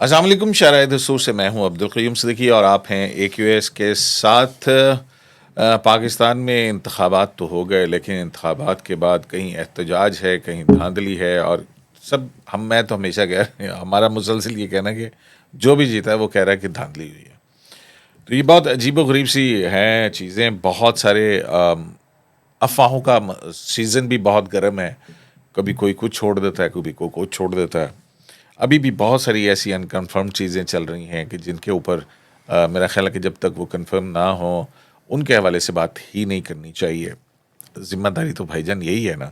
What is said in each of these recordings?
السلام علیکم، شارع دستور سے میں ہوں عبدالقیوم صدیقی اور آپ ہیں اے کیو ایس کے ساتھ۔ پاکستان میں انتخابات تو ہو گئے، لیکن انتخابات کے بعد کہیں احتجاج ہے، کہیں دھاندلی ہے، اور میں تو ہمیشہ ہمارا مسلسل یہ کہنا کہ جو بھی جیتا ہے وہ کہہ رہا ہے کہ دھاندلی ہوئی ہے۔ تو یہ بہت عجیب و غریب سی ہیں چیزیں، بہت سارے افواہوں کا سیزن بھی بہت گرم ہے، کبھی کوئی کچھ چھوڑ دیتا ہے، کبھی کوئی کچھ چھوڑ دیتا ہے۔ ابھی بھی بہت ساری ایسی انکنفرم چیزیں چل رہی ہیں کہ جن کے اوپر میرا خیال ہے کہ جب تک وہ کنفرم نہ ہوں ان کے حوالے سے بات ہی نہیں کرنی چاہیے۔ ذمہ داری تو بھائی جان یہی ہے نا۔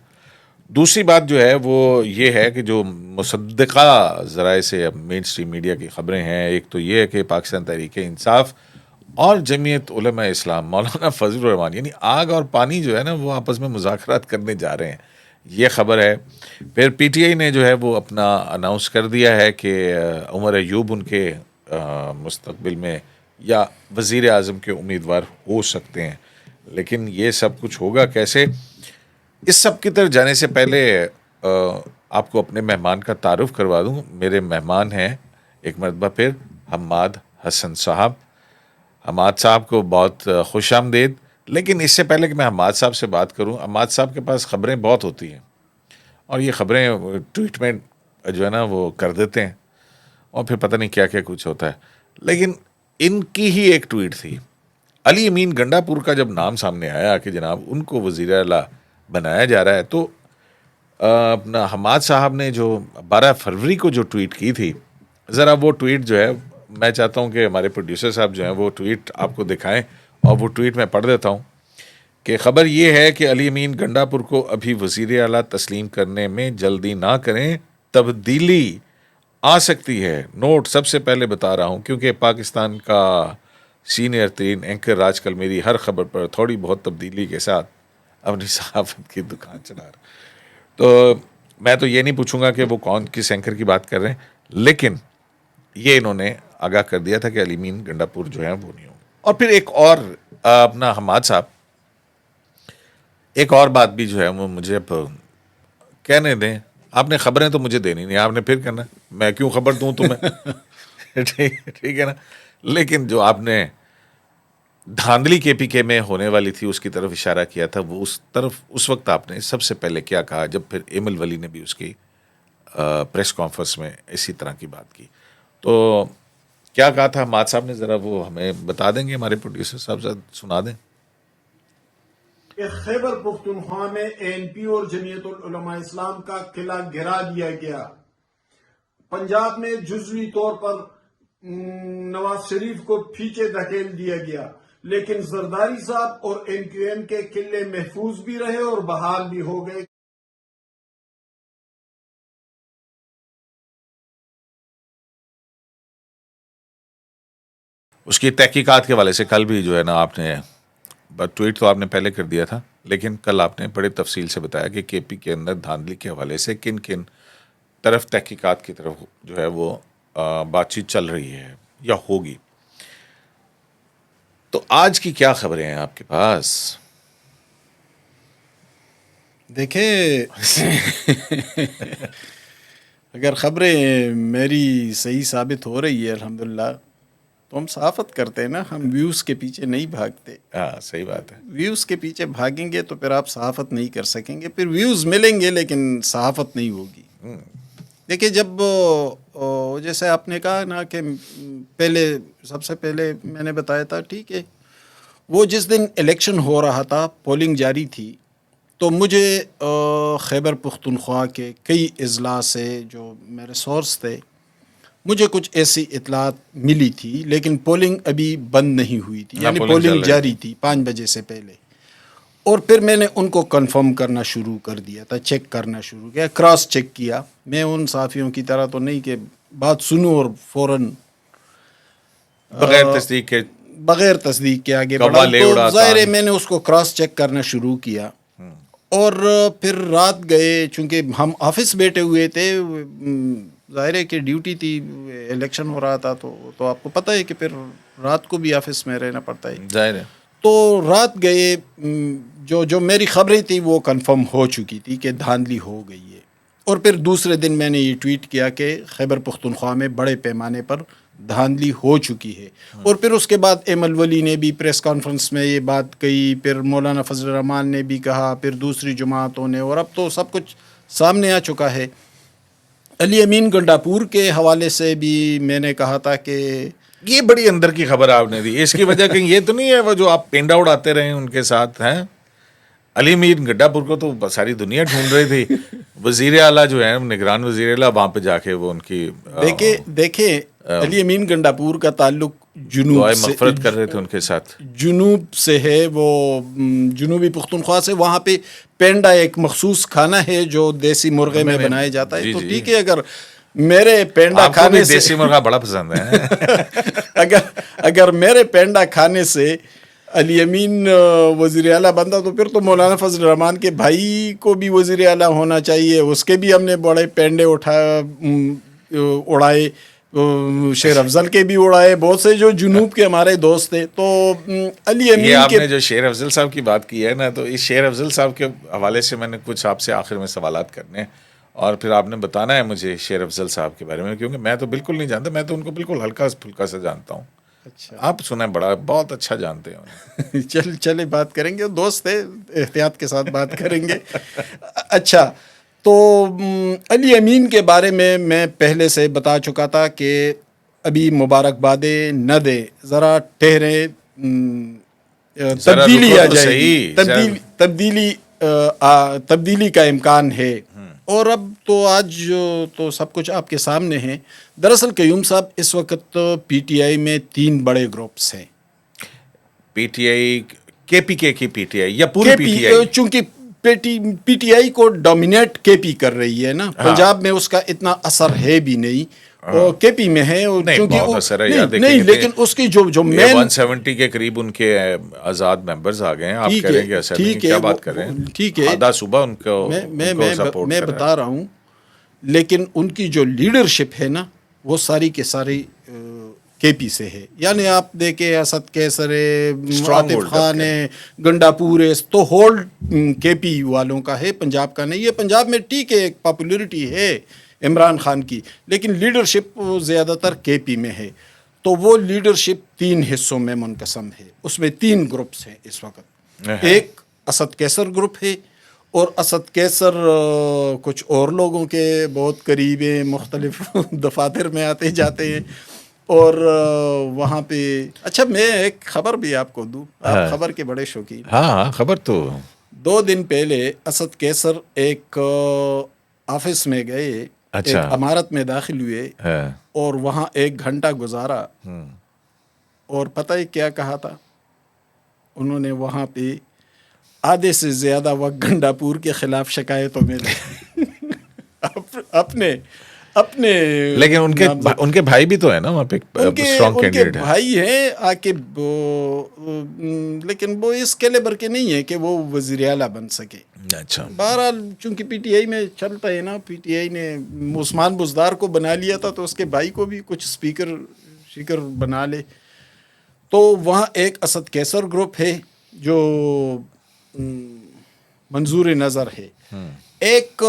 دوسری بات جو ہے وہ یہ ہے کہ جو مصدقہ ذرائع سے اب مین اسٹریم میڈیا کی خبریں ہیں، ایک تو یہ ہے کہ پاکستان تحریک انصاف اور جمعیت علماء اسلام مولانا فضل الرحمان یعنی آگ اور پانی جو ہے نا وہ آپس میں مذاکرات کرنے جا رہے ہیں، یہ خبر ہے۔ پھر پی ٹی آئی نے جو ہے وہ اپنا اناؤنس کر دیا ہے کہ عمر ایوب ان کے مستقبل میں یا وزیر اعظم کے امیدوار ہو سکتے ہیں، لیکن یہ سب کچھ ہوگا کیسے؟ اس سب کی طرف جانے سے پہلے آپ کو اپنے مہمان کا تعارف کروا دوں۔ میرے مہمان ہیں ایک مرتبہ پھر حماد حسن صاحب۔ حماد صاحب کو بہت خوش آمدید۔ لیکن اس سے پہلے کہ میں حماد صاحب سے بات کروں، حماد صاحب کے پاس خبریں بہت ہوتی ہیں اور یہ خبریں ٹویٹ میں جو ہے نا وہ کر دیتے ہیں اور پھر پتہ نہیں کیا کیا کچھ ہوتا ہے۔ لیکن ان کی ہی ایک ٹویٹ تھی، علی امین گنڈا پور کا جب نام سامنے آیا کہ جناب ان کو وزیر اعلیٰ بنایا جا رہا ہے، تو اپنا حماد صاحب نے جو 12 فروری کو جو ٹویٹ کی تھی، ذرا وہ ٹویٹ جو ہے میں چاہتا ہوں کہ ہمارے پروڈیوسر صاحب جو ہیں وہ ٹویٹ آپ کو دکھائیں، اور وہ ٹویٹ میں پڑھ دیتا ہوں کہ خبر یہ ہے کہ علی امین گنڈا پور کو ابھی وزیر اعلیٰ تسلیم کرنے میں جلدی نہ کریں، تبدیلی آ سکتی ہے۔ نوٹ سب سے پہلے بتا رہا ہوں کیونکہ پاکستان کا سینئر ترین اینکر آج کل میری ہر خبر پر تھوڑی بہت تبدیلی کے ساتھ اپنی صحافت کی دکان چلا رہا ہے۔ تو میں تو یہ نہیں پوچھوں گا کہ وہ کون کس اینکر کی بات کر رہے ہیں، لیکن یہ انہوں نے آگاہ کر دیا تھا کہ علی امین گنڈا پور جو ہے وہ نہیں ہوں۔ اور پھر ایک اور اپنا حماد صاحب ایک اور بات بھی جو ہے وہ مجھے اب کہنے دیں، آپ نے خبریں تو مجھے دینی نہیں، آپ نے پھر کرنا میں کیوں خبر دوں تمہیں ٹھیک ہے نا۔ لیکن جو آپ نے دھاندلی کے پی کے میں ہونے والی تھی اس کی طرف اشارہ کیا تھا، وہ اس وقت آپ نے سب سے پہلے کیا کہا جب پھر ایمل ولی نے بھی اس کی پریس کانفرنس میں اسی طرح کی بات کی، تو کیا کہا تھا حماد صاحب نے؟ ذرا وہ ہمیں بتا دیں گے، ہمارے پروڈیوسر صاحب سنا دیں۔ خیبر پختونخوا میں اے این پی اور جمعیت العلماء اسلام کا قلعہ گرا دیا گیا۔ پنجاب میں جزوی طور پر نواز شریف کو پیچھے دھکیل دیا گیا، لیکن زرداری صاحب اور این کیو ایم کے قلعے محفوظ بھی رہے اور بحال بھی ہو گئے۔ اس کی تحقیقات کے حوالے سے کل بھی جو ہے نا آپ نے ٹویٹ تو آپ نے پہلے کر دیا تھا، لیکن کل آپ نے بڑے تفصیل سے بتایا کہ کے پی کے اندر دھاندلی کے حوالے سے کن کن طرف تحقیقات کی طرف جو ہے وہ بات چیت چل رہی ہے یا ہوگی۔ تو آج کی کیا خبریں ہیں آپ کے پاس؟ دیکھیں اگر خبریں میری صحیح ثابت ہو رہی ہے الحمدللہ تو ہم صحافت کرتے ہیں نا، ہم ویوز کے پیچھے نہیں بھاگتے۔ ہاں صحیح بات ہے۔ ویوز کے پیچھے بھاگیں گے تو پھر آپ صحافت نہیں کر سکیں گے، پھر ویوز ملیں گے لیکن صحافت نہیں ہوگی۔ دیکھیں جب جیسے آپ نے کہا نا کہ سب سے پہلے میں نے بتایا تھا، ٹھیک ہے، وہ جس دن الیکشن ہو رہا تھا، پولنگ جاری تھی، تو مجھے خیبر پختونخوا کے کئی اضلاع سے جو میرے سورس تھے، مجھے کچھ ایسی اطلاعات ملی تھی، لیکن پولنگ ابھی بند نہیں ہوئی تھی، یعنی پولنگ جاری تھی 5 بجے سے پہلے۔ اور پھر میں نے ان کو کنفرم کرنا شروع کر دیا تھا، چیک کرنا شروع کیا، کراس چیک کیا۔ میں ان صحافیوں کی طرح تو نہیں کہ بات سنوں اور فوراً بغیر تصدیق کے آگے بڑھا، تو ظاہر ہے میں نے اس کو کراس چیک کرنا شروع کیا۔ اور پھر رات گئے، چونکہ ہم آفس بیٹھے ہوئے تھے، ظاہر ہے کہ ڈیوٹی تھی، الیکشن ہو رہا تھا، تو آپ کو پتہ ہے کہ پھر رات کو بھی آفس میں رہنا پڑتا ہے، ظاہر ہے۔ تو رات گئے، جو میری خبریں تھی وہ کنفرم ہو چکی تھی کہ دھاندلی ہو گئی ہے۔ اور پھر دوسرے دن میں نے یہ ٹویٹ کیا کہ خیبر پختونخوا میں بڑے پیمانے پر دھاندلی ہو چکی ہے. اور پھر اس کے بعد ایمل ولی نے بھی پریس کانفرنس میں یہ بات کہی, پھر مولانا فضل الرحمان نے بھی کہا, پھر دوسری جماعتوں نے, اور اب تو سب کچھ سامنے آ چکا ہے. علی امین گنڈاپور کے حوالے سے بھی میں نے کہا تھا کہ یہ بڑی اندر کی خبر آپ نے دی, اس کی وجہ کہیں یہ تو نہیں ہے وہ جو آپ پینڈا اڑاتے رہے ان کے ساتھ ہیں. علی امین گڈھاپور کو تو ساری دنیا ڈھونڈ رہی تھی. وزیر اعلیٰ جو ہے نگران وزیر اعلیٰ وہاں پہ جا کے وہ ان کی دیکھیں علی امین گنڈاپور کا تعلق جنوب دعائے سے, مغفرت کر رہے تھے ان کے ساتھ, جنوب سے ہے. وہ جنوبی پختونخوا سے, وہاں پہ پینڈا ایک مخصوص کھانا ہے جو دیسی مرغے میں بنایا جاتا ہے. تو ٹھیک ہے, اگر میرے پینڈا کھانے سے دیسی مرغا بڑا پسند ہے اگر میرے پینڈا کھانے سے علی امین وزیر اعلیٰ بنتا تو پھر تو مولانا فضل الرحمان کے بھائی کو بھی وزیر اعلیٰ ہونا چاہیے. اس کے بھی ہم نے بڑے پینڈے اڑائے, شیر افضل کے بھی اڑائے, بہت سے جو جنوب کے ہمارے دوست تھے. تو علی امین آپ نے جو شیر افضل صاحب کی بات کی ہے نا, تو اس شیر افضل صاحب کے حوالے سے میں نے کچھ آپ سے آخر میں سوالات کرنے ہیں, اور پھر آپ نے بتانا ہے مجھے شیر افضل صاحب کے بارے میں, کیونکہ میں تو بالکل نہیں جانتا, میں تو ان کو بالکل ہلکا پھلکا سے جانتا ہوں. اچھا, آپ سنیں بہت اچھا جانتے ہیں. چلے بات کریں گے, دوست ہے, احتیاط کے ساتھ بات کریں گے. اچھا, تو علی امین کے بارے میں پہلے سے بتا چکا تھا کہ ابھی مبارکبادیں نہ دیں, ذرا ٹھہریں, تبدیلی آ جائے گی, تبدیلی کا امکان ہے. اور اب تو آج تو سب کچھ آپ کے سامنے ہے. دراصل قیوم صاحب اس وقت پی ٹی آئی میں 3 بڑے گروپس ہیں. پی ٹی آئی کے پی کے کی پی ٹی آئی یا پوری پی ٹی آئی, چونکہ پی ٹی آئی کو ڈومینیٹ کے پی کر رہی ہے نا, پنجاب میں اس کا اتنا اثر ہے بھی نہیں, اور کے پی میں ہے, بہت اثر ہے. نہیں, لیکن اس کی جو مین 170 کے قریب ان کے آزاد ممبرز آ گئے ہیں. آپ کہہ رہے ہیں کہ اثر نہیں, کیا بات کر رہے ہیں. ٹھیک ہے, آدھا صوبہ ان کو میں بتا رہا ہوں, لیکن ان کی جو لیڈرشپ ہے نا وہ ساری کے ساری کے پی سے ہے. یعنی آپ دیکھیں اسد کیسر, عاطف خان ہے, گنڈاپور ہے, تو ہول کے پی والوں کا ہے, پنجاب کا نہیں ہے. پنجاب میں ٹھیک ہے ایک پاپولیرٹی ہے عمران خان کی, لیکن لیڈرشپ زیادہ تر کے پی میں ہے. تو وہ لیڈرشپ 3 حصوں میں منقسم ہے, اس میں 3 گروپس ہیں اس وقت. ایک اسد کیسر گروپ ہے, اور اسد کیسر کچھ اور لوگوں کے بہت قریب ہیں, مختلف دفاتر میں آتے جاتے ہیں, اور وہاں پہ اچھا میں ایک خبر بھی آپ کو دوں, آپ خبر کے بڑے شوقین. ہاں خبر تو 2 دن پہلے اسد کیسر ایک آفس میں گئے, ایک عمارت میں داخل ہوئے, اور وہاں 1 گھنٹہ گزارا, اور پتہ ہے کیا کہا تھا انہوں نے وہاں پہ؟ آدھے سے زیادہ وقت گنڈاپور کے خلاف شکایتوں میں اپنے لیکن ان کے بھائی بھی تو ہے نا وہاں پہ, اسٹرانگ کینڈیڈیٹ ہیں. بھائی ہیں عاقب, لیکن وہ اس کیلیبر کے نہیں ہے کہ وہ وزیر اعلیٰ بن سکے. اچھا, بہرحال چونکہ پی ٹی آئی میں چلتا ہے نا, پی ٹی آئی نے عثمان بزدار کو بنا لیا تھا, تو اس کے بھائی کو بھی کچھ اسپیکر بنا لے. تو وہاں ایک اسد کیسر گروپ ہے جو منظور نظر ہے, ایک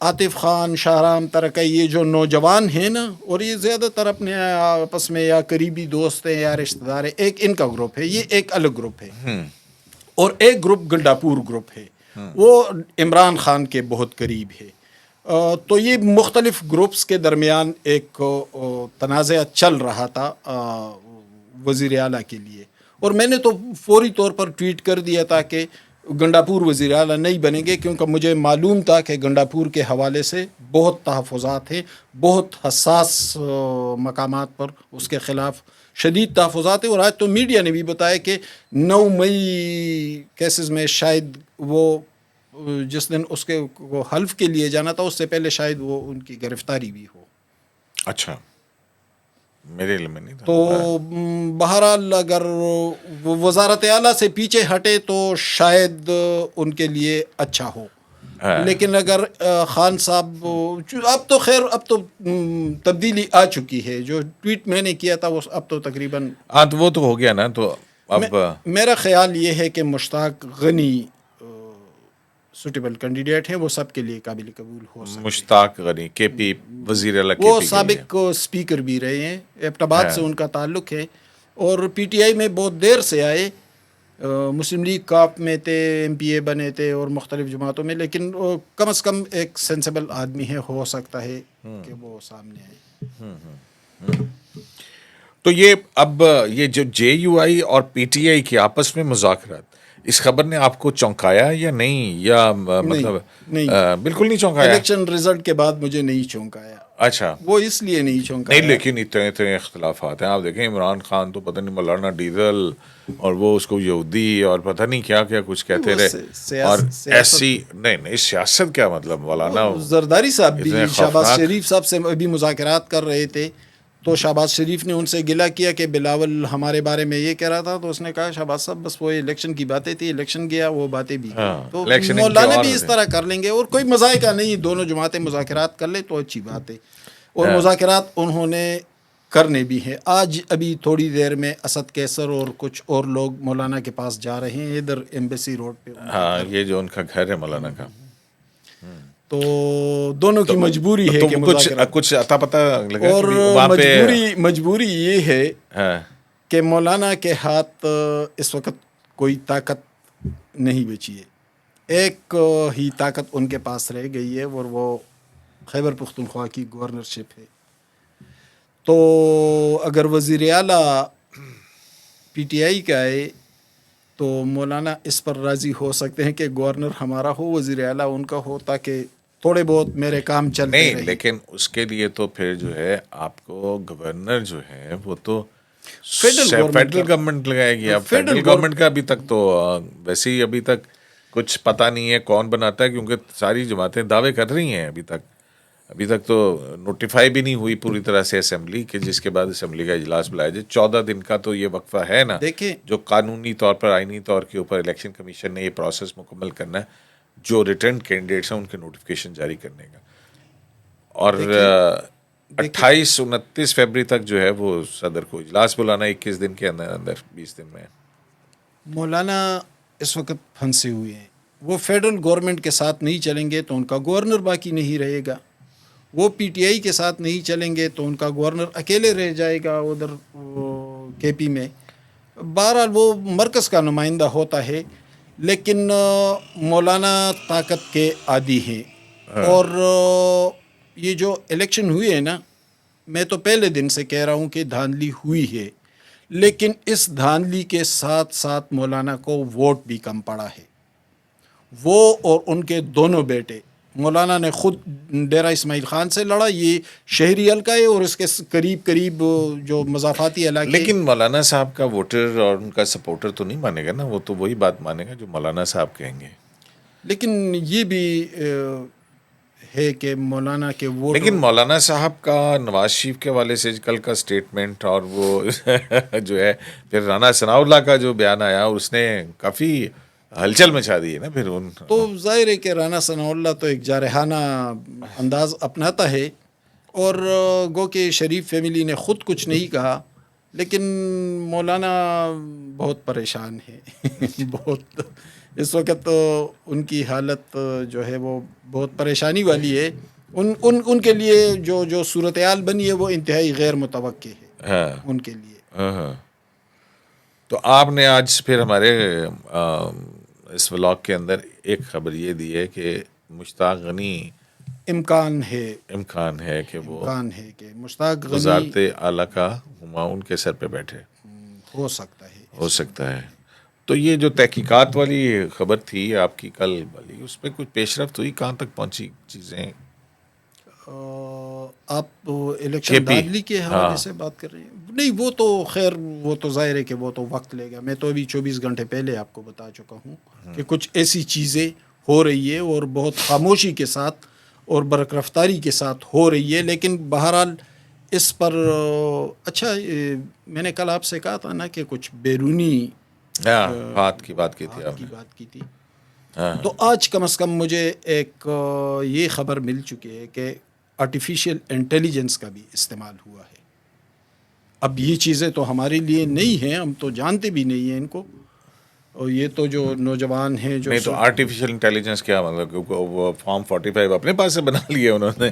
عاطف خان, شاہرام ترکئی, یہ جو نوجوان ہیں نا, اور یہ زیادہ تر اپنے آپس میں یا قریبی دوست ہیں یا رشتہ دار ہیں, ایک ان کا گروپ ہے, یہ ایک الگ گروپ ہے. اور ایک گروپ گنڈاپور گروپ ہے, وہ عمران خان کے بہت قریب ہے. تو یہ مختلف گروپس کے درمیان ایک تنازع چل رہا تھا وزیر اعلیٰ کے لیے, اور میں نے تو فوری طور پر ٹویٹ کر دیا تھا کہ گنڈاپور وزیر اعلیٰ نہیں بنیں گے, کیونکہ مجھے معلوم تھا کہ گنڈاپور کے حوالے سے بہت تحفظات ہیں, بہت حساس مقامات پر اس کے خلاف شدید تحفظات ہیں. اور آج تو میڈیا نے بھی بتایا کہ 9 مئی کیسز میں شاید وہ جس دن اس کے وہ حلف کے لیے جانا تھا, اس سے پہلے شاید وہ ان کی گرفتاری بھی ہو. اچھا, میرے علم میں نہیں تھا. تو بہرحال اگر وزارت اعلیٰ سے پیچھے ہٹے تو شاید ان کے لیے اچھا ہو, لیکن اگر خان صاحب, اب تو خیر اب تو تبدیلی آ چکی ہے, جو ٹویٹ میں نے کیا تھا وہ اب تو تقریباً وہ تو ہو گیا نا. تو اب میرا خیال یہ ہے کہ مشتاق غنی سوٹیبل کینڈیڈیٹ ہیں وہ سب کے لیے قابل قبول ہو سکتے ہیں. مشتاق غنی کے پی وزیر اعلیٰ کے وہ پی کے لیے. سابق اسپیکر بھی رہے ہیں, ایبٹ آباد سے ان کا تعلق ہے, اور پی ٹی آئی میں بہت دیر سے آئے. مسلم لیگ کاپ میں تھے, ایم پی اے بنے تھے اور مختلف جماعتوں میں, لیکن کم از کم ایک سینسیبل آدمی ہے, ہو سکتا ہے کہ وہ سامنے آئے. تو یہ اب یہ جو جے یو آئی اور پی ٹی آئی کے آپس میں مذاکرات, اس خبر نے آپ کو چونکایا یا نہیں, یا مطلب نہیں. بالکل نہیں چونکایا؟ الیکشن رزلٹ کے بعد مجھے نہیں چونکایا. اچھا, وہ اس لیے نہیں چونکایا. نہیں لیکن اتنے اختلافات ہیں. آپ دیکھیں عمران خان تو پتہ نہیں مولانا ڈیزل, اور وہ اس کو یہودی اور پتہ نہیں کیا کیا کچھ کہتے رہے, اور ایسی نہیں سیاست کیا مطلب. مولانا زرداری صاحب بھی اتنے شہباز خوفناک- شریف صاحب سے ابھی مذاکرات کر رہے تھے, تو شہباز شریف نے ان سے گلہ کیا کہ بلاول ہمارے بارے میں یہ کہہ رہا تھا, تو اس نے کہا شہباز صاحب بس وہ الیکشن کی باتیں تھی, الیکشن گیا وہ باتیں بھی کی. تو الیکشن مولانا اور بھی اس طرح کر لیں گے, اور کوئی مذائقہ نہیں, دونوں جماعتیں مذاکرات کر لیں تو اچھی بات ہے. اور مذاکرات انہوں نے کرنے بھی ہیں. آج ابھی تھوڑی دیر میں اسد کیسر اور کچھ اور لوگ مولانا کے پاس جا رہے ہیں, ادھر ایمبیسی روڈ پہ. ہاں, یہ جو ان کا گھر ہے مولانا کا, تو دونوں کی مجبوری ہے کہ مذاکرات, کچھ اتا پتا لگا اور کہ وہاں پہ مجبوری یہ ہے ہاں کہ مولانا کے ہاتھ اس وقت کوئی طاقت نہیں بچی ہے. ایک ہی طاقت ان کے پاس رہ گئی ہے, اور وہ خیبر پختونخوا کی گورنرشپ ہے. تو اگر وزیر اعلیٰ پی ٹی آئی کا ہے تو مولانا اس پر راضی ہو سکتے ہیں کہ گورنر ہمارا ہو, وزیر اعلیٰ ان کا ہو, تاکہ تھوڑے بہت میرے کام چلتے نہیں. رہیں. لیکن اس کے لیے تو پھر جو ہے آپ کو گورنر جو ہے وہ تو فیڈرل گورنمنٹ لگائے گی. اب فیڈرل گورنمنٹ کا ابھی تک تو ویسے ہی ابھی تک کچھ پتہ نہیں ہے کون بناتا ہے, کیونکہ ساری جماعتیں دعوے کر رہی ہیں. ابھی تک تو نوٹیفائی بھی نہیں ہوئی پوری طرح سے اسمبلی, کہ جس کے بعد اسمبلی کا اجلاس بلایا جائے. 14 دن کا تو یہ وقفہ ہے نا, دیکھیں جو قانونی طور پر آئینی طور کے اوپر الیکشن کمیشن نے یہ پروسیس مکمل کرنا ہے, جو ریٹرن کینڈیڈیٹس ہیں ان کے نوٹیفیکیشن جاری کرنے کا. اور 28-29 فیبری تک جو ہے وہ صدر کو اجلاس بلانا, 21 دن کے اندر 20 دن میں. مولانا اس وقت پھنسے ہوئے ہیں. وہ فیڈرل گورنمنٹ کے ساتھ نہیں چلیں گے تو ان کا گورنر باقی نہیں رہے گا. وہ پی ٹی آئی کے ساتھ نہیں چلیں گے تو ان کا گورنر اکیلے رہ جائے گا ادھر کے پی میں. بہرحال وہ مرکز کا نمائندہ ہوتا ہے, لیکن مولانا طاقت کے عادی ہیں. اور یہ جو الیکشن ہوئی ہے نا, میں تو پہلے دن سے کہہ رہا ہوں کہ دھاندلی ہوئی ہے, لیکن اس دھاندلی کے ساتھ ساتھ مولانا کو ووٹ بھی کم پڑا ہے. وہ اور ان کے دونوں بیٹے, مولانا نے خود ڈیرہ اسماعیل خان سے لڑا, یہ شہری حلقہ ہے, اور اس کے قریب جو مضافاتی علاقے. لیکن مولانا صاحب کا ووٹر اور ان کا سپورٹر تو نہیں مانے گا نا, وہ تو وہی بات مانے گا جو مولانا صاحب کہیں گے. لیکن یہ بھی ہے کہ مولانا کے ووٹ, لیکن مولانا صاحب کا نواز شریف کے حوالے سے کل کا سٹیٹمنٹ, اور وہ جو ہے پھر رانا ثناء اللہ کا جو بیان آیا, اس نے کافی ہلچل مچا دی ہے نا. پھر ان تو ظاہر ہے کہ رانا ثناء اللہ تو ایک جارحانہ انداز اپناتا ہے, اور گو کہ شریف فیملی نے خود کچھ نہیں کہا, لیکن مولانا بہت پریشان ہے. بہت اس وقت ان کی حالت جو ہے وہ بہت پریشانی والی ہے. ان کے لیے جو صورتحال بنی ہے وہ انتہائی غیر متوقع ہے ان کے لیے. تو آپ نے آج پھر ہمارے اس ولاگ کے اندر ایک خبر یہ دی ہے کہ مشتاق غنی امکان ہے کہ وہ مشتاق غنی وزارت اعلیٰ کا ان کے سر پہ بیٹھے. ہو سکتا ہے. تو یہ جو تحقیقات والی خبر تھی آپ کی کل والی, اس پہ کچھ پیش رفت ہوئی, کہاں تک پہنچی چیزیں؟ آپ الیکشن دھاندلی کے حوالے سے بات کر رہے ہیں؟ نہیں, وہ تو خیر وہ تو ظاہر ہے کہ وہ تو وقت لے گا. میں تو ابھی 24 گھنٹے پہلے آپ کو بتا چکا ہوں کہ کچھ ایسی چیزیں ہو رہی ہے, اور بہت خاموشی کے ساتھ اور برق رفتاری کے ساتھ ہو رہی ہے. لیکن بہرحال اس پر اچھا, میں نے کل آپ سے کہا تھا نا کہ کچھ بیرونی بات کی بات کی تھی. تو آج کم از کم مجھے ایک یہ خبر مل چکی ہے کہ آرٹیفیشیل انٹیلیجنس کا بھی استعمال ہوا ہے. اب یہ چیزیں تو ہمارے لیے نہیں ہیں, ہم تو جانتے بھی نہیں ہیں ان کو, اور یہ تو جو نوجوان ہیں جو نہیں تو آرٹیفیشیل انٹیلیجنس کیا مطلب وہ فارم 45 اپنے پاس سے بنا لیے انہوں نے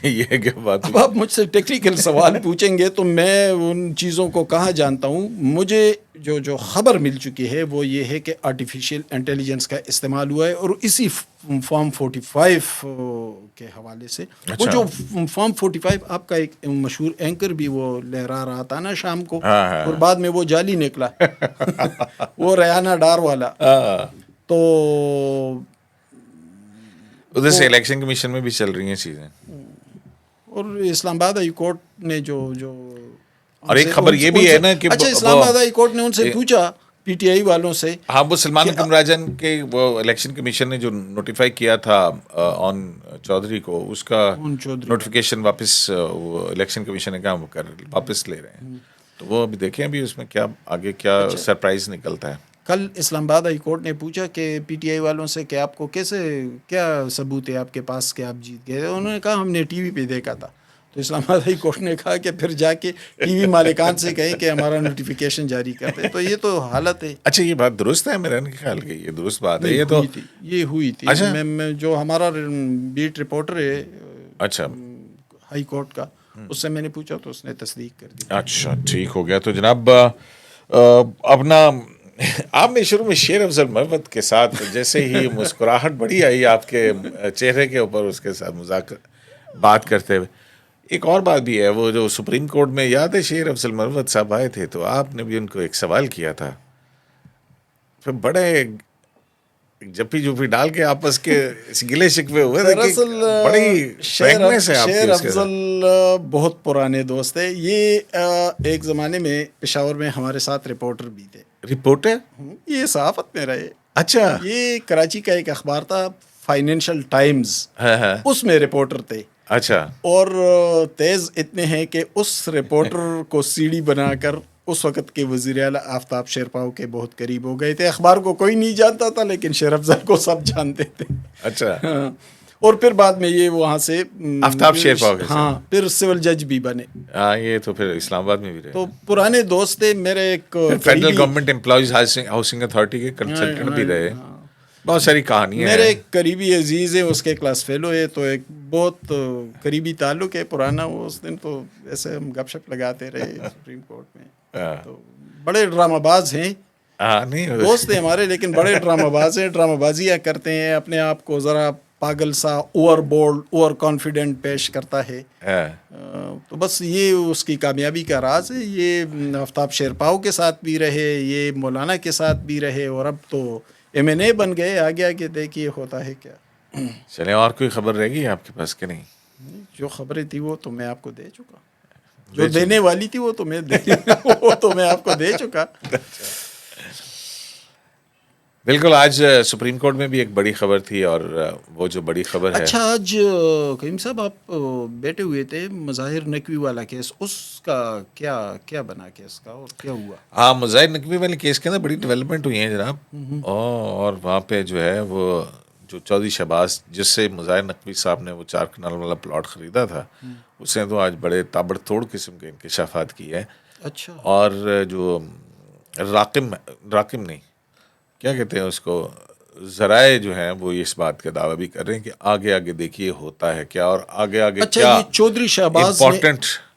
یہ کیا بات اب آپ مجھ سے ٹیکنیکل سوال پوچھیں گے تو میں ان چیزوں کو کہاں جانتا ہوں. مجھے جو خبر مل چکی ہے وہ یہ ہے کہ آرٹیفیشیل انٹیلیجنس کا استعمال ہوا ہے اور اسی فارم 45 کے حوالے سے. وہ جو فارم 45 آپ کا ایک مشہور اینکر بھی وہ لہرا رہا تھا نا شام کو, اور بعد میں وہ جعلی نکلا وہ ریانہ ڈار والا. تو ادھر سے الیکشن کمیشن میں بھی چل رہی ہیں چیزیں. اور اسلام آباد ہائی کورٹ نے جو اور ایک خبر یہ بھی ہے نا کہ اچھا اسلام آباد ہائی کورٹ نے ان سے پوچھا پی ٹی آئی والوں سے, ہاں وہ سلمان کمراجن کے وہ الیکشن کمیشن نے جو نوٹیفائی کیا تھا آن چودھری کو, اس کا نوٹیفیکیشن واپس الیکشن کمیشن نے کہا وہ واپس لے رہے ہیں. تو وہ ابھی دیکھیں ابھی اس میں کیا آگے کیا سرپرائز نکلتا ہے. کل اسلام آباد ہائی کورٹ نے پوچھا کہ پی ٹی آئی والوں سے کہ آپ کو کیا ثبوت ہے آپ کے پاس کہ آپ جیت گئے. انہوں نے کہا ہم نے ٹی وی پہ دیکھا تھا. تو اسلام آباد ہائی کورٹ نے کہا کہ پھر جا کے ٹی وی مالکان سے کہیں کہ ہمارا نوٹیفیکیشن جاری کر دیں. تو یہ تو حالت ہے. اچھا یہ بات درست ہے میرے خیال کی, یہ درست بات ہے. یہ تو یہ ہوئی تھی. میں جو ہمارا بیٹ رپورٹر ہے اچھا ہائی کورٹ کا, اس سے میں نے پوچھا تو اس نے تصدیق کر دی. اچھا ٹھیک ہو گیا. تو جناب اپنا آپ نے شروع میں شیر افضل مرود کے ساتھ جیسے ہی مسکراہٹ بڑی آئی آپ کے چہرے کے اوپر اس کے ساتھ بات کرتے ہوئے, ایک اور بات بھی ہے. وہ جو سپریم کورٹ میں یاد ہے شیر افضل مرود صاحب آئے تھے تو آپ نے بھی ان کو ایک سوال کیا تھا, پھر بڑے جپی جپی ڈال کے آپس کے گلے شکوے ہوئے تھے. بڑی شیر افضل بہت پرانے دوست ہیں. یہ ایک زمانے میں پشاور میں ہمارے ساتھ رپورٹر بھی تھے. رپورٹر یہ صحافت میں رہے. اچھا یہ کراچی کا ایک اخبار تھا فائنینشل ٹائمز, اس میں رپورٹر تھے. اچھا. اور تیز اتنے ہیں کہ اس رپورٹر کو سی ڈی بنا کر اس وقت کے وزیر اعلیٰ آفتاب شیرپاؤ کے بہت قریب ہو گئے تھے. اخبار کو کوئی نہیں جانتا تھا لیکن شیر افضل کو سب جانتے تھے. اچھا. اور پھر بعد میں یہ وہاں سے آفتاب شیرپاؤ کے ہاں پھر سول جج بھی بنے. ہاں یہ تو پھر اسلام آباد میں بھی رہے. تو پرانے دوست تھے میرے. ایک federal government employees housing authority کے کنسلٹنٹ بھی رہے. بہت ساری کہانیاں ہیں. میرے ایک قریبی عزیز ہے, اس کے کلاس فیلو ہے, تو ایک بہت قریبی تعلق ہے پرانا. وہ اس دن تو ایسے ہم گپ شپ لگاتے رہے سپریم کورٹ میں. تو بڑے ڈرامہ باز ہیں دوست ہیں ہمارے, لیکن بڑے ڈرامہ باز ہیں. ڈرامہ بازیاں کرتے ہیں, اپنے آپ کو ذرا پاگل سا اوور بولڈ اوور کانفیڈنٹ پیش کرتا ہے. تو بس یہ اس کی کامیابی کا راز ہے. یہ آفتاب شیرپاؤ کے ساتھ بھی رہے, یہ مولانا کے ساتھ بھی رہے, اور اب تو ایم این اے بن گئے. آگے آگے دیکھیے ہوتا ہے کیا. چلیں اور کوئی خبر رہ گئی آپ کے پاس کہ نہیں؟ جو خبریں تھی وہ تو میں آپ کو دے چکا. جو دینے والی تھی وہ تو میں آپ کو دے چکا. بالکل. آج سپریم کورٹ میں بھی ایک بڑی خبر تھی, اور وہ جو بڑی خبر ہے. اچھا آج کریم صاحب آپ بیٹھے ہوئے تھے, مظاہر نقوی والا کیس, اس کا کیا بنا کیس کا اور کیا ہوا؟ ہاں مظاہر نقوی والے کیس کے اندر بڑی ڈیولپمنٹ ہوئی ہیں جناب. اور وہاں پہ جو ہے وہ جو چودھری شہباز جس سے مظاہر نقوی صاحب نے وہ 4 کنال والا پلاٹ خریدا تھا, اس نے تو آج بڑے تابڑ توڑ قسم کے انکشافات کی ہے. اچھا. اور جو راقم نہیں کیا کہتے ہیں اس کو, ذرائع جو ہیں وہ اس بات کا دعویٰ بھی کر رہے ہیں کہ آگے آگے دیکھیے ہوتا ہے کیا, اور آگے کیا. اچھا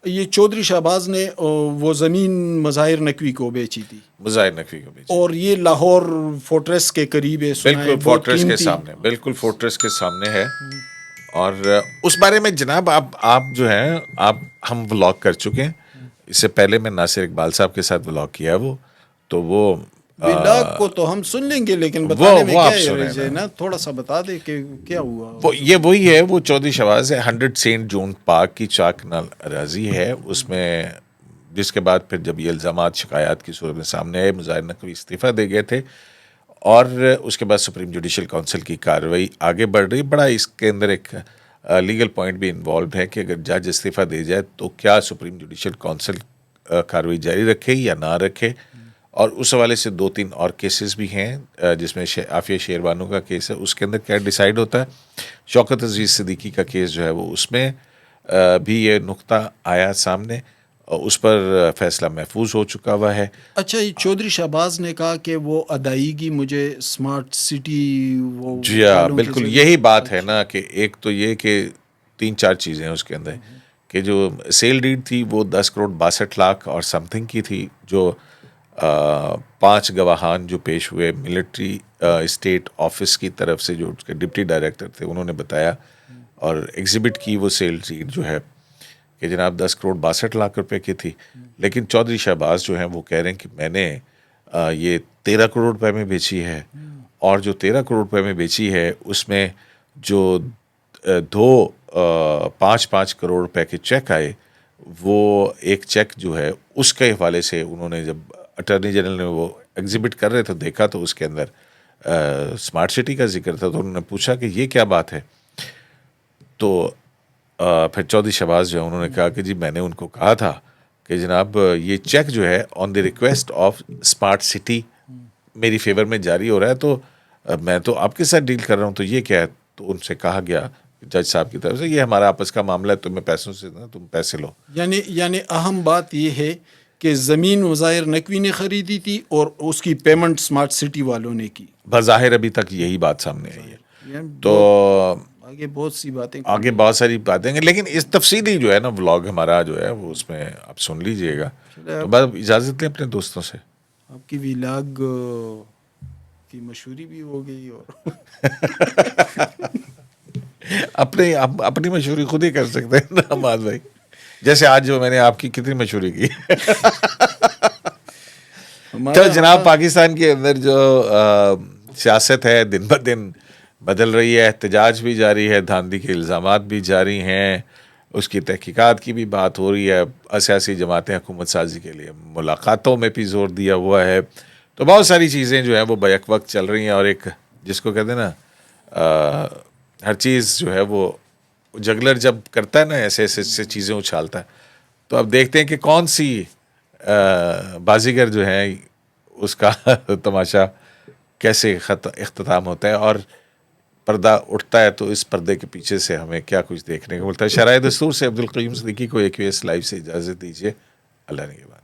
یہ چودھری شہباز نے وہ زمین مظاہر نقوی کو بیچی تھی. مظاہر نقوی کو بیچی, اور یہ لاہور فورٹریس کے قریب ہے. بالکل فورٹریس کے سامنے, بالکل فورٹریس کے سامنے ہے. اور اس بارے میں جناب آپ جو ہیں ہم ولاگ کر چکے ہیں. اس سے پہلے میں ناصر اقبال صاحب کے ساتھ ولاگ کیا وہ, تو وہ ولاگ کو تو ہم سن لیں گے, لیکن بتانے میں کیا ہے نا, تھوڑا سا بتا دے کہ کیا ہوا. یہ وہی ہے, وہ چودھری شہباز ہے, 100 سینٹ جون پارک کی 4 کنال اراضی ہے. اس میں جس کے بعد پھر جب یہ الزامات شکایات کی صورت میں سامنے آئے, مظاہر نقوی استعفیٰ دے گئے تھے, اور اس کے بعد سپریم جوڈیشل کونسل کی کارروائی آگے بڑھ رہی. بڑا اس کے اندر ایک لیگل پوائنٹ بھی انوالوڈ ہے کہ اگر جج استعفیٰ دے جائے تو کیا سپریم جوڈیشل کونسل کارروائی جاری رکھے یا نہ رکھے. اور اس حوالے سے 2-3 اور کیسز بھی ہیں, جس میں عافیہ شیروانو کا کیس ہے, اس کے اندر کیا ڈیسائیڈ ہوتا ہے. شوکت عزیز صدیقی کا کیس جو ہے وہ اس میں بھی یہ نقطہ آیا سامنے, اس پر فیصلہ محفوظ ہو چکا ہوا ہے. اچھا، یہ چودھری شہباز نے کہا کہ وہ ادائیگی مجھے اسمارٹ سٹی وہ جی ہاں والوں کے بالکل ذریعے- یہی بات ہے نا کہ ایک تو یہ کہ 3-4 چیزیں ہیں اس کے اندر کہ جو سیل ڈیڈ تھی وہ 10,62,00,000 اور سم تھنگ کی تھی، جو 5 گواہان جو پیش ہوئے ملٹری اسٹیٹ آفس کی طرف سے، جو اس کے ڈپٹی ڈائریکٹر تھے، انہوں نے بتایا اور ایگزیبٹ کی وہ سیل ڈیڈ جو ہے کہ جناب 10,62,00,000 روپے کی تھی. لیکن چودھری شہباز جو ہیں وہ کہہ رہے ہیں کہ میں نے یہ 13 کروڑ روپے میں بیچی ہے، اور جو 13 کروڑ روپے میں بیچی ہے اس میں جو 5 کروڑ روپے کے چیک آئے، وہ ایک چیک جو ہے اس کے حوالے سے انہوں نے جب اٹارنی جنرل نے وہ ایگزیبٹ کر رہے تھے دیکھا تو اس کے اندر اسمارٹ سٹی کا ذکر تھا. تو انہوں نے پوچھا کہ یہ کیا بات ہے، تو پھر چودھری شہباز جو ہے انہوں نے کہا کہ جی میں نے ان کو کہا تھا کہ جناب یہ چیک جو ہے آن دی ریکویسٹ آف اسمارٹ سٹی میری فیور میں جاری ہو رہا ہے، تو میں تو آپ کے ساتھ ڈیل کر رہا ہوں، تو یہ کیا ہے. تو ان سے کہا گیا جج صاحب کی طرف سے یہ ہمارا آپس کا معاملہ ہے، تمہیں پیسوں سے تم پیسے لو. یعنی اہم بات یہ ہے کہ زمین وزائر نقوی نے خریدی تھی اور اس کی پیمنٹ اسمارٹ سٹی والوں نے کی. بظاہر ابھی تک یہی بات سامنے آئی ہے. تو آگے بہت سی باتیں آگے بہت ساری باتیں ہیں، لیکن اس تفصیلی جو ہے نا ولاگ ہمارا جو ہے وہ اس میں آپ سن لیجئے گا. تو بس اجازت لیں اپنے دوستوں سے. آپ کی ولاگ کی مشہوری بھی ہو گئی اور اپنی مشہوری خود ہی کر سکتے ہیں نا حماد بھائی، جیسے آج جو میں نے آپ کی کتنی مشہوری کی. تو جناب پاکستان کے اندر جو سیاست ہے دن بہ دن بدل رہی ہے، احتجاج بھی جاری ہے، دھاندلی کے الزامات بھی جاری ہیں، اس کی تحقیقات کی بھی بات ہو رہی ہے، سیاسی جماعتیں حکومت سازی کے لیے ملاقاتوں میں بھی زور دیا ہوا ہے. تو بہت ساری چیزیں جو ہیں وہ بیک وقت چل رہی ہیں، اور ایک جس کو کہتے ہیں نا ہر چیز جو ہے وہ جگلر جب کرتا ہے نا ایسے چیزیں اچھالتا ہے. تو اب دیکھتے ہیں کہ کون سی بازیگر جو ہے اس کا تماشا کیسے اختتام ہوتا ہے اور پردہ اٹھتا ہے، تو اس پردے کے پیچھے سے ہمیں کیا کچھ دیکھنے کو ملتا ہے. شرائع دستور سے عبدالقیوم صدیقی کو AQS لائیو سے اجازت دیجیے. اللہ نے کے بعد.